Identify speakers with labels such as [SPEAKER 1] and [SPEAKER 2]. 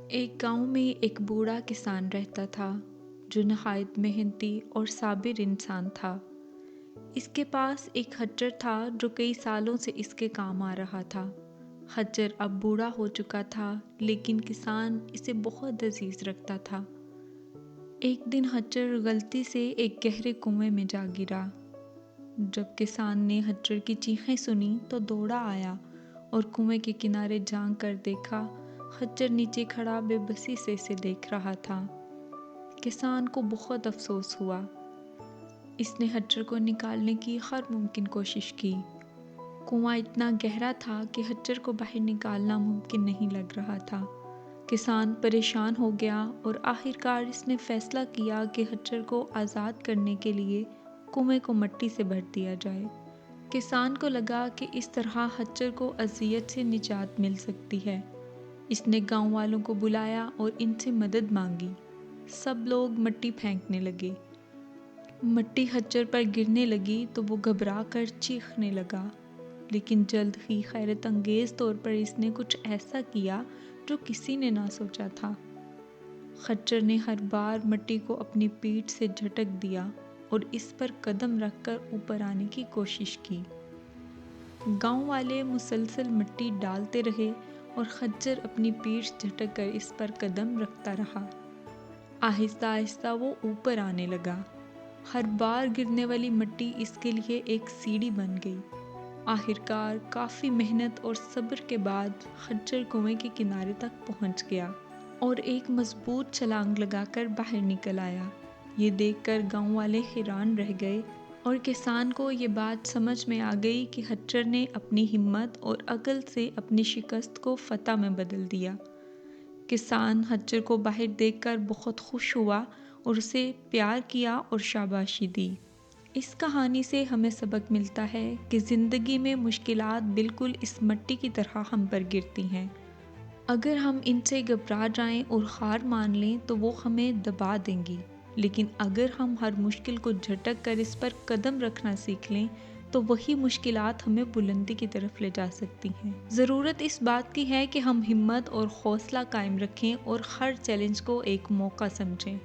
[SPEAKER 1] ایک گاؤں میں ایک بوڑھا کسان رہتا تھا جو نہایت محنتی اور صابر انسان تھا۔ اس کے پاس ایک خچر تھا جو کئی سالوں سے اس کے کام آ رہا تھا۔ خچر اب بوڑھا ہو چکا تھا لیکن کسان اسے بہت عزیز رکھتا تھا۔ ایک دن خچر غلطی سے ایک گہرے کنویں میں جا گرا۔ جب کسان نے خچر کی چیخیں سنی تو دوڑا آیا اور کنویں کے کنارے جھانک کر دیکھا۔ خچر نیچے کھڑا بے بسی سے اسے دیکھ رہا تھا۔ کسان کو بہت افسوس ہوا۔ اس نے خچر کو نکالنے کی ہر ممکن کوشش کی۔ کنواں اتنا گہرا تھا کہ خچر کو باہر نکالنا ممکن نہیں لگ رہا تھا۔ کسان پریشان ہو گیا اور آخرکار اس نے فیصلہ کیا کہ خچر کو آزاد کرنے کے لیے کنویں کو مٹی سے بھر دیا جائے۔ کسان کو لگا کہ اس طرح خچر کو اذیت سے نجات مل سکتی ہے۔ اس نے گاؤں والوں کو بلایا اور ان سے مدد مانگی۔ سب لوگ مٹی پھینکنے لگے۔ مٹی خچر پر گرنے لگی تو وہ گھبرا کر چیخنے لگا، لیکن جلد ہی حیرت انگیز طور پر اس نے کچھ ایسا کیا جو کسی نے نہ سوچا تھا۔ خچر نے ہر بار مٹی کو اپنی پیٹھ سے جھٹک دیا اور اس پر قدم رکھ کر اوپر آنے کی کوشش کی۔ گاؤں والے مسلسل مٹی ڈالتے رہے اور خچر اپنی پیٹھ جھٹک کر اس پر قدم رکھتا رہا۔ آہستہ آہستہ وہ اوپر آنے لگا۔ ہر بار گرنے والی مٹی اس کے لیے ایک سیڑھی بن گئی۔ آخرکار کافی محنت اور صبر کے بعد خچر کنویں کے کنارے تک پہنچ گیا اور ایک مضبوط چھلانگ لگا کر باہر نکل آیا۔ یہ دیکھ کر گاؤں والے حیران رہ گئے اور کسان کو یہ بات سمجھ میں آ گئی کہ خچر نے اپنی ہمت اور عقل سے اپنی شکست کو فتح میں بدل دیا۔ کسان خچر کو باہر دیکھ کر بہت خوش ہوا اور اسے پیار کیا اور شاباشی دی۔ اس کہانی سے ہمیں سبق ملتا ہے کہ زندگی میں مشکلات بالکل اس مٹی کی طرح ہم پر گرتی ہیں۔ اگر ہم ان سے گھبرا جائیں اور ہار مان لیں تو وہ ہمیں دبا دیں گی، لیکن اگر ہم ہر مشکل کو جھٹک کر اس پر قدم رکھنا سیکھ لیں تو وہی مشکلات ہمیں بلندی کی طرف لے جا سکتی ہیں۔ ضرورت اس بات کی ہے کہ ہم ہمت اور حوصلہ قائم رکھیں اور ہر چیلنج کو ایک موقع سمجھیں۔